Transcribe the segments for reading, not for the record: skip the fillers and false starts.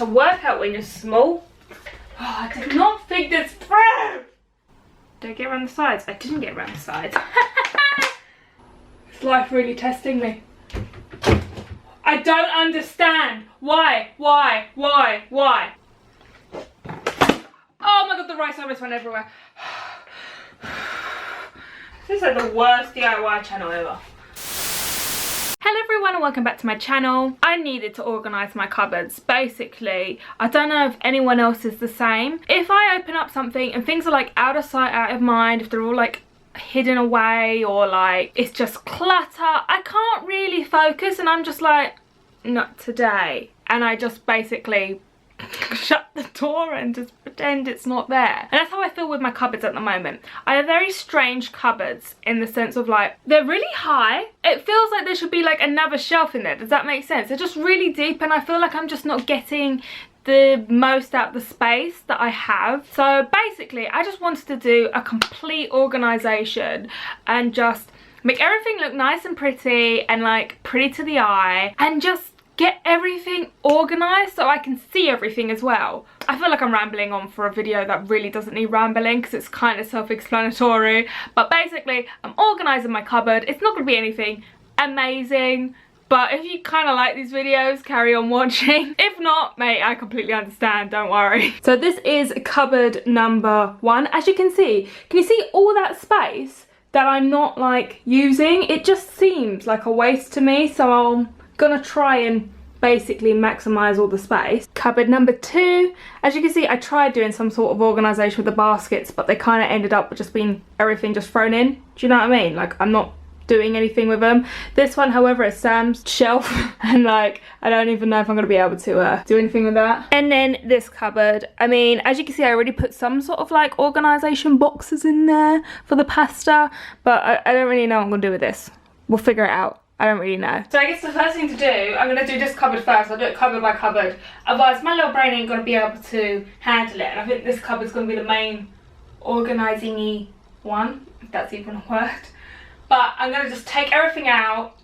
It's a workout when you're small. Oh, I did not think this through. Did I get around the sides? I didn't get around the sides. Is life really testing me? I don't understand. Why? Oh my god, the rice almost went everywhere. This is like the worst DIY channel ever. Hello everyone and welcome back to my channel. I needed to organise my cupboards. Basically, I don't know if anyone else is the same. If I open up something and things are like out of sight, out of mind, if they're all like hidden away or like it's just clutter, I can't really focus and I'm just like, not today. And I just basically shut the door and just pretend it's not there. And that's how I feel with my cupboards at the moment. I have very strange cupboards in the sense of like, they're really high. It feels like there should be like another shelf in there. Does that make sense? They're just really deep and I feel like I'm just not getting the most out the space that I have. So basically, I just wanted to do a complete organisation and just make everything look nice and pretty and like pretty to the eye and just get everything organised so I can see everything as well. I feel like I'm rambling on for a video that really doesn't need rambling because it's kind of self-explanatory. But basically, I'm organising my cupboard. It's not going to be anything amazing. But if you kind of like these videos, carry on watching. If not, mate, I completely understand, don't worry. So this is cupboard number 1. As you can you see all that space that I'm not like using? It just seems like a waste to me, so I'm gonna try and basically maximize all the space. Cupboard number 2, as you can see, I tried doing some sort of organization with the baskets, but they kind of ended up with just being everything just thrown in. Do you know what I mean? Like, I'm not doing anything with them. This one, however, is Sam's shelf and like I don't even know if I'm gonna be able to do anything with that. And then this cupboard, I mean, as you can see, I already put some sort of like organization boxes in there for the pasta, but I don't really know what I'm gonna do with this. We'll figure it out. I don't really know. So I guess the first thing to do, I'm going to do this cupboard first. I'll do it cupboard by cupboard. Otherwise, my little brain ain't going to be able to handle it. And I think this cupboard's going to be the main organising-y one, if that's even a word. But I'm going to just take everything out,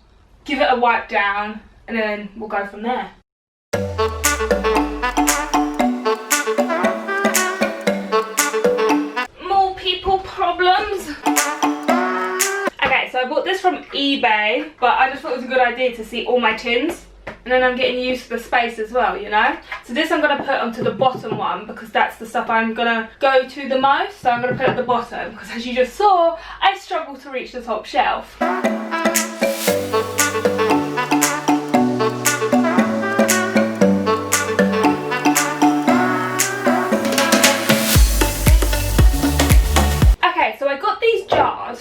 give it a wipe down, and then we'll go from there. More people problems. So I bought this from eBay, but I just thought it was a good idea to see all my tins. And then I'm getting used to the space as well, you know? So this I'm going to put onto the bottom one because that's the stuff I'm going to go to the most. So I'm going to put it at the bottom because as you just saw, I struggle to reach the top shelf.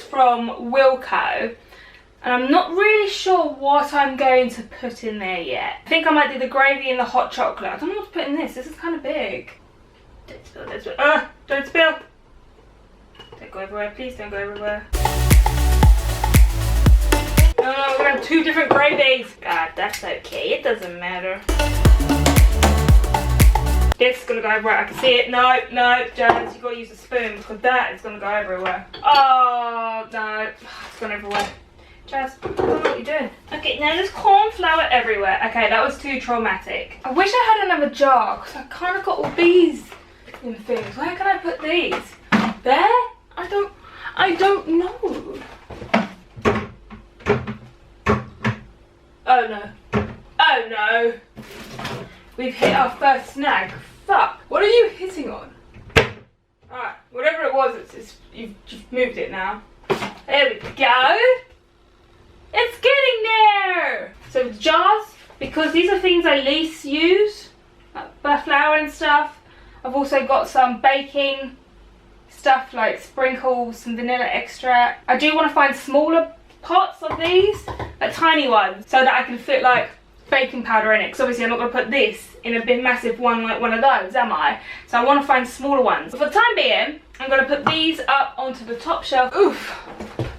From Wilco, and I'm not really sure what I'm going to put in there yet. I think I might do the gravy and the hot chocolate. I don't know what to put in this. This is kind of big. Don't spill, don't spill. Don't spill. Don't go everywhere, please don't go everywhere. Oh no, we're gonna have 2 different gravies. God, that's okay, it doesn't matter. This is gonna go everywhere. I can see it. No, Jones, you gotta use a spoon because that is gonna go everywhere. Oh no, it's gone everywhere. Jazz, I don't know what you're doing. Okay, now there's corn flour everywhere. Okay, that was too traumatic. I wish I had another jar because I kind of got all these in things. Where can I put these? There? I don't know. Oh no. Oh no. We've hit our first snag. Fuck. What are you hitting on? Alright, whatever it was, you've moved it now. There we go. It's getting there. So jars, because these are things I least use, like flour and stuff. I've also got some baking stuff like sprinkles, some vanilla extract. I do want to find smaller pots of these, like tiny ones, so that I can fit like baking powder in it, because obviously I'm not going to put this in a big massive one like one of those, am I? So I want to find smaller ones. But for the time being, I'm going to put these up onto the top shelf. Oof,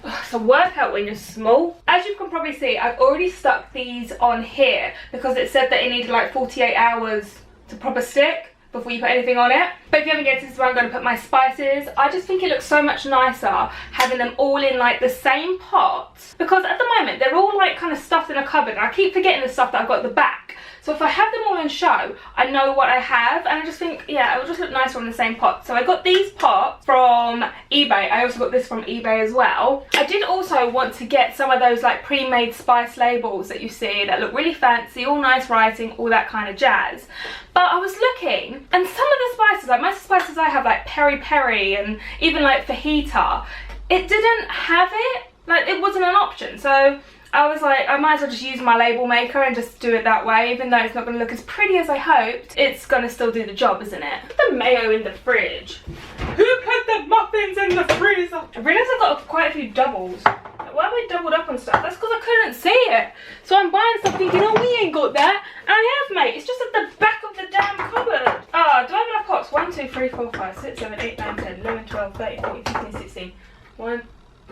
it's a workout when you're small. As you can probably see, I've already stuck these on here because it said that it needed like 48 hours to proper stick before you put anything on it. But if you haven't guessed, this is where I'm going to put my spices. I just think it looks so much nicer having them all in like the same pot, because at the moment they're all like kind of stuffed in a cupboard and I keep forgetting the stuff that I've got at the back. So if I have them all on show, I know what I have, and I just think, yeah, it will just look nicer on the same pot. So I got these pots from eBay. I also got this from eBay as well. I did also want to get some of those like pre-made spice labels that you see that look really fancy, all nice writing, all that kind of jazz. But I was looking, and some of the spices, like most of the spices I have, like peri peri and even like fajita, it didn't have it. Like, it wasn't an option. So I was like, I might as well just use my label maker and just do it that way. Even though it's not going to look as pretty as I hoped, it's going to still do the job, isn't it? Put the mayo in the fridge. Who put the muffins in the freezer? I realised I've got quite a few doubles. Why have I doubled up on stuff? That's because I couldn't see it. So I'm buying stuff thinking, oh, we ain't got that. And I have, mate. It's just at the back of the damn cupboard. Oh, do I have enough pots? 1, 2, 3, 4, 5, 6, 7, 8, 9, 10, 11, 12, 13, 14, 15, 16.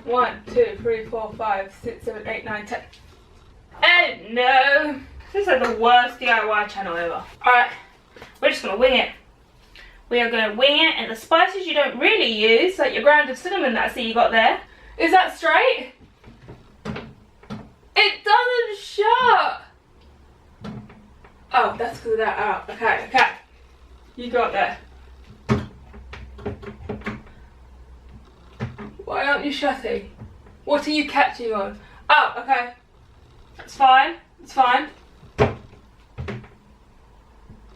1, 2, 3, 4, 5, 6, 7, 8, 9, 10. Oh no. This is like the worst DIY channel ever. Alright, we're just gonna wing it. We are gonna wing it, and the spices you don't really use, like your grounded cinnamon that I see you got there. Is that straight? It doesn't shut. Oh, that's because of that. Oh, okay, okay. You got there. Why aren't you shutting? What are you catching on? Oh, okay. It's fine. It's fine.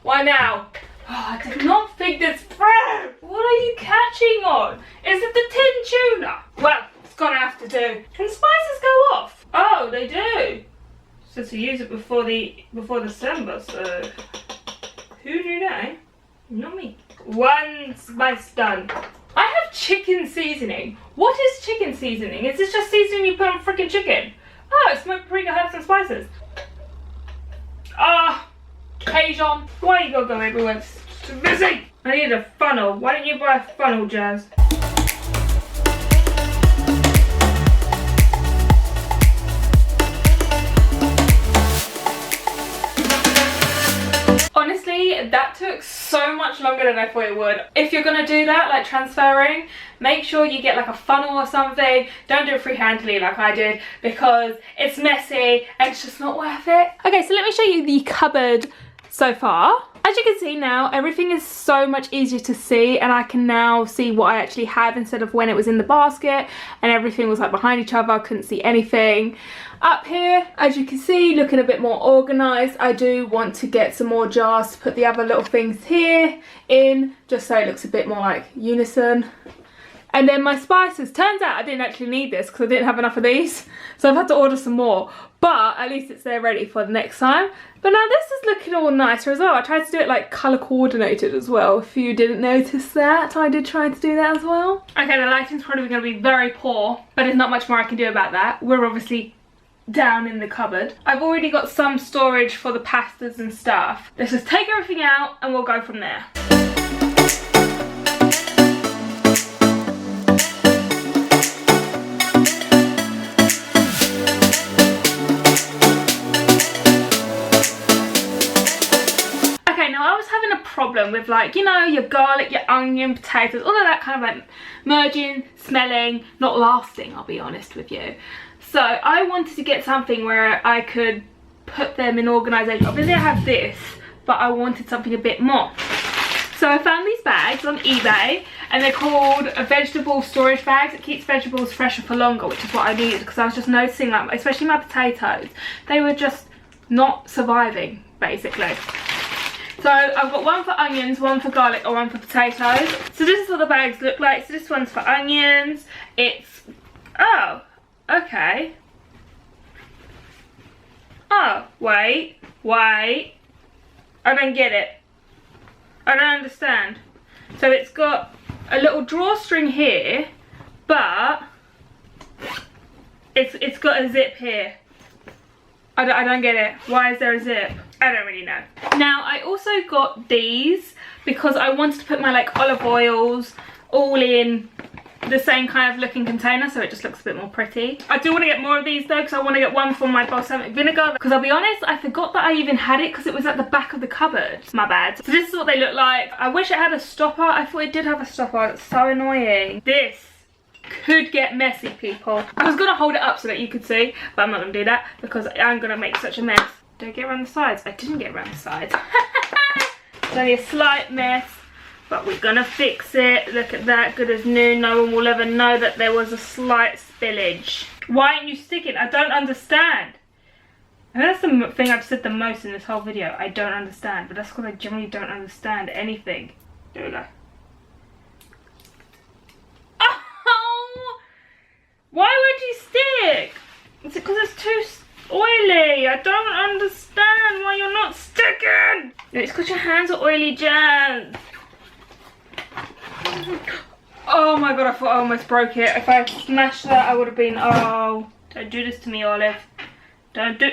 Why now? Oh, I did not think this through. What are you catching on? Is it the tin tuna? Well, it's gonna have to do. Can spices go off? Oh, they do. So to use it before the December, so who knew that? Eh? Not me. One spice done. I have chicken seasoning. What is chicken seasoning? Is this just seasoning you put on freaking chicken? Oh, it's smoked paprika, herbs and spices. Ah, Cajun. Why you gotta go everywhere? It's too busy. I need a funnel. Why don't you buy a funnel, Jazz? Honestly, that took so much longer than I thought it would. If you're gonna do that, like transferring, make sure you get like a funnel or something. Don't do it freehandly like I did, because it's messy and it's just not worth it. Okay, so let me show you the cupboard so far. As you can see now, everything is so much easier to see, and I can now see what I actually have instead of when it was in the basket and everything was like behind each other. I couldn't see anything. Up here, as you can see, looking a bit more organised. I do want to get some more jars to put the other little things here in, just so it looks a bit more like unison. And then my spices, turns out I didn't actually need this because I didn't have enough of these, so I've had to order some more, but at least it's there ready for the next time. But now this is looking all nicer as well. I tried to do it like colour coordinated as well. If you didn't notice that, I did try to do that as well. Okay, the lighting's probably going to be very poor, but there's not much more I can do about that. We're obviously down in the cupboard. I've already got some storage for the pastas and stuff. Let's just take everything out and we'll go from there. Okay, now I was having a problem with, like, you know, your garlic, your onion, potatoes, all of that kind of like merging, smelling, not lasting, I'll be honest with you. So I wanted to get something where I could put them in organisation. Obviously I have this, but I wanted something a bit more. So I found these bags on eBay, and they're called vegetable storage bags. It keeps vegetables fresher for longer, which is what I needed, because I was just noticing, like, especially my potatoes, they were just not surviving, basically. So I've got one for onions, one for garlic, or one for potatoes. So this is what the bags look like. So this one's for onions. It's, oh, okay. Oh, wait. I don't get it. I don't understand. So it's got a little drawstring here, but it's got a zip here. I don't get it. Why is there a zip? I don't really know. Now I also got these because I wanted to put my like olive oils all in the same kind of looking container, so it just looks a bit more pretty. I do want to get more of these though, because I want to get one for my balsamic vinegar, because I'll be honest, I forgot that I even had it because it was at the back of the cupboard. My bad. So this is what they look like. I wish it had a stopper. I thought it did have a stopper. It's so annoying. This could get messy, people. I was gonna hold it up so that you could see, but I'm not gonna do that because I'm gonna make such a mess. Did I get around the sides? I didn't get around the sides. It's only a slight mess, but we're gonna fix it. Look at that, good as new. No one will ever know that there was a slight spillage. Why aren't you sticking? I don't understand. And that's the thing I've said the most in this whole video. I don't understand, but that's because I generally don't understand anything. There we go. Oh! Why would you stick? Is it because it's too oily? I don't understand why you're not sticking. No, it's because your hands are oily, Jan. Oh my god, I thought I almost broke it. If I smashed that, I would have been, oh. Don't do this to me, Olive. Don't do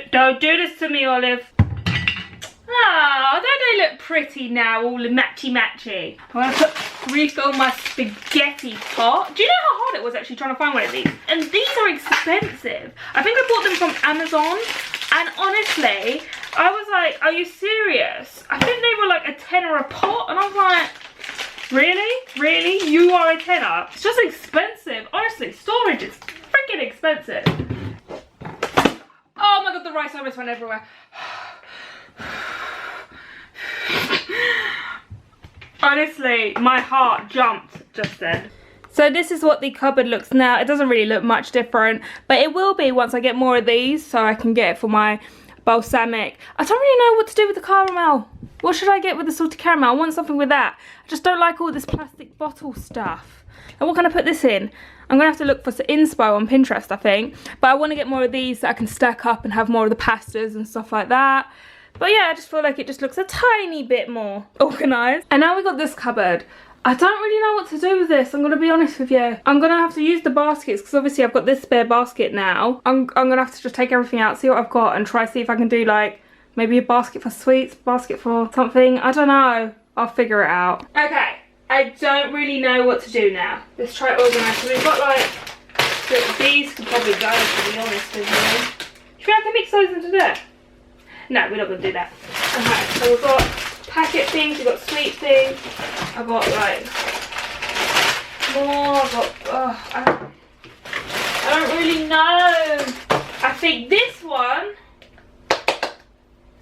this to me, Olive. Oh, don't they look pretty now, all matchy-matchy? I'm going to refill my spaghetti pot. Do you know how hard it was actually trying to find one of these? And these are expensive. I think I bought them from Amazon. And honestly, I was like, are you serious? I think they were like a tenner a pot. And I was like, really? Really? You are a tenner? It's just expensive. Honestly, storage is freaking expensive. Oh my god, the rice almost went everywhere. Honestly, my heart jumped just then. So this is what the cupboard looks now. It doesn't really look much different, but it will be once I get more of these, so I can get it for my balsamic. I don't really know what to do with the caramel. What should I get with the salted caramel? I want something with that. I just don't like all this plastic bottle stuff. And what can I put this in? I'm gonna have to look for some inspo on Pinterest, I think. But I want to get more of these so I can stack up and have more of the pastas and stuff like that. But yeah, I just feel like it just looks a tiny bit more organised. And now we got this cupboard. I don't really know what to do with this, I'm going to be honest with you. I'm going to have to use the baskets because obviously I've got this spare basket now. I'm going to have to just take everything out, see what I've got and try see if I can do like maybe a basket for sweets, basket for something. I don't know. I'll figure it out. Okay, I don't really know what to do now. Let's try to organise. So we've got like, these could probably go to be honest with you. Do you think I can mix those into there? No, we're not going to do that. Okay, so we've got packet things, we've got sweet things. I've got like more, I've got, I don't really know. I think this one,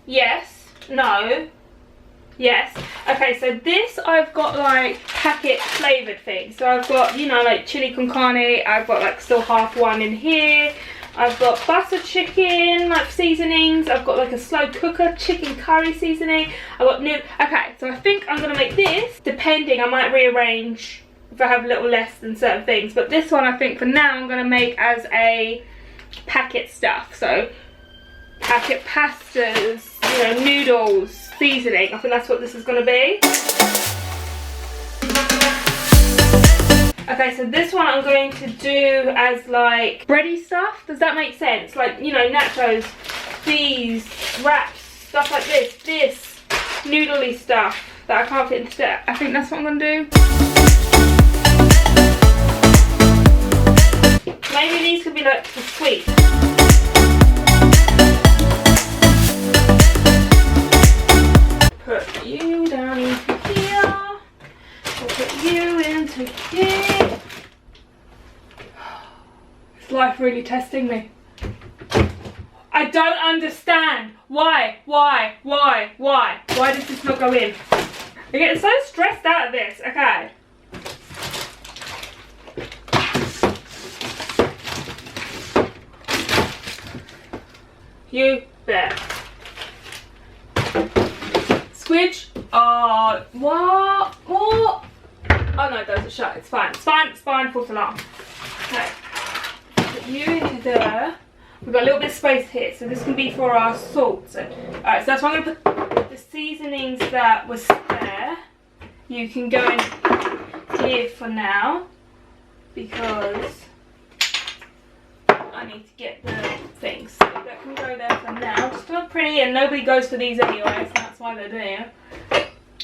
yes, no, yes. Okay, so this I've got like packet flavoured things. So I've got, you know, like chili con carne, I've got like still half one in here. I've got butter chicken, like seasonings. I've got like a slow cooker chicken curry seasoning. I've got new, okay, so I think I'm gonna make this, depending, I might rearrange if I have a little less than certain things. But this one I think for now I'm gonna make as a packet stuff. So packet pastas, you know, noodles, seasoning. I think that's what this is gonna be. Okay, so this one I'm going to do as like bready stuff. Does that make sense? Like, you know, nachos, these, wraps, stuff like this. This noodly stuff that I can't fit into there. I think that's what I'm going to do. Maybe these could be like for sweet. Put you down into here. I'll put you into here. Is life really testing me? I don't understand. Why? Why does this not go in? I'm getting so stressed out of this. Okay. You bet. Squidge. What? Oh no, those are shut. It's fine. It's fine. It's fine. False alarm. Okay. Put you into there. We've got a little bit of space here, so this can be for our salt. So, alright, so that's why I'm going to put the seasonings that was there. You can go in here for now because I need to get the things. So that can go there for now. Just look pretty, and nobody goes for these anyway, so that's why they're there.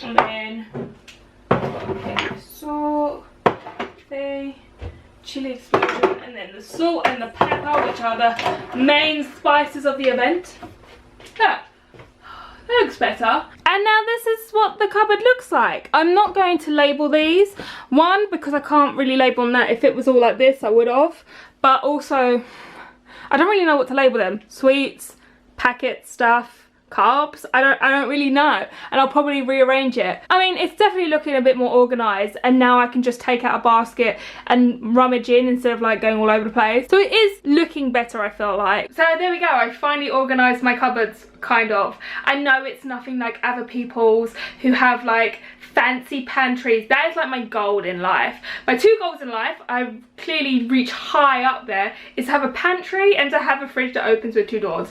And then okay, salt, the chili explosion, and then the salt and the pepper, which are the main spices of the event. That looks better. And now this is what the cupboard looks like. I'm not going to label these. One, because I can't really label them that. If it was all like this, I would have. But also, I don't really know what to label them. Sweets, packet stuff, carbs. I don't really know, and I'll probably rearrange it. I mean, it's definitely looking a bit more organized, and now I can just take out a basket and rummage in instead of like going all over the place. So it is looking better, I feel like. So there we go, I finally organized my cupboards, kind of. I know it's nothing like other people's who have like fancy pantries. That is like my goal in life. My 2 goals in life, I've clearly reached high up there, is to have a pantry and to have a fridge that opens with 2 doors.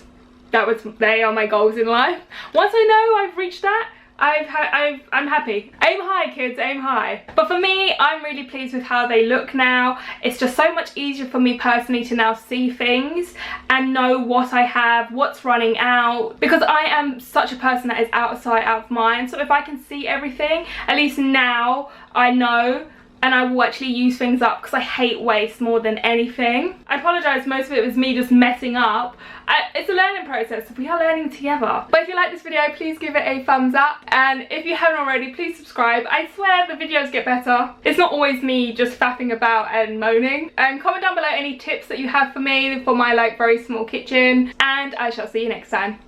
They are my goals in life. Once I know I've reached that, I'm happy. Aim high, kids, aim high. But for me, I'm really pleased with how they look now. It's just so much easier for me personally to now see things and know what I have, what's running out, because I am such a person that is out of sight, out of mind. So if I can see everything, at least now I know, and I will actually use things up, because I hate waste more than anything. I apologise, most of it was me just messing up. It's a learning process, we are learning together. But if you like this video, please give it a thumbs up, and if you haven't already, please subscribe. I swear the videos get better. It's not always me just faffing about and moaning. And comment down below any tips that you have for me for my like very small kitchen, and I shall see you next time.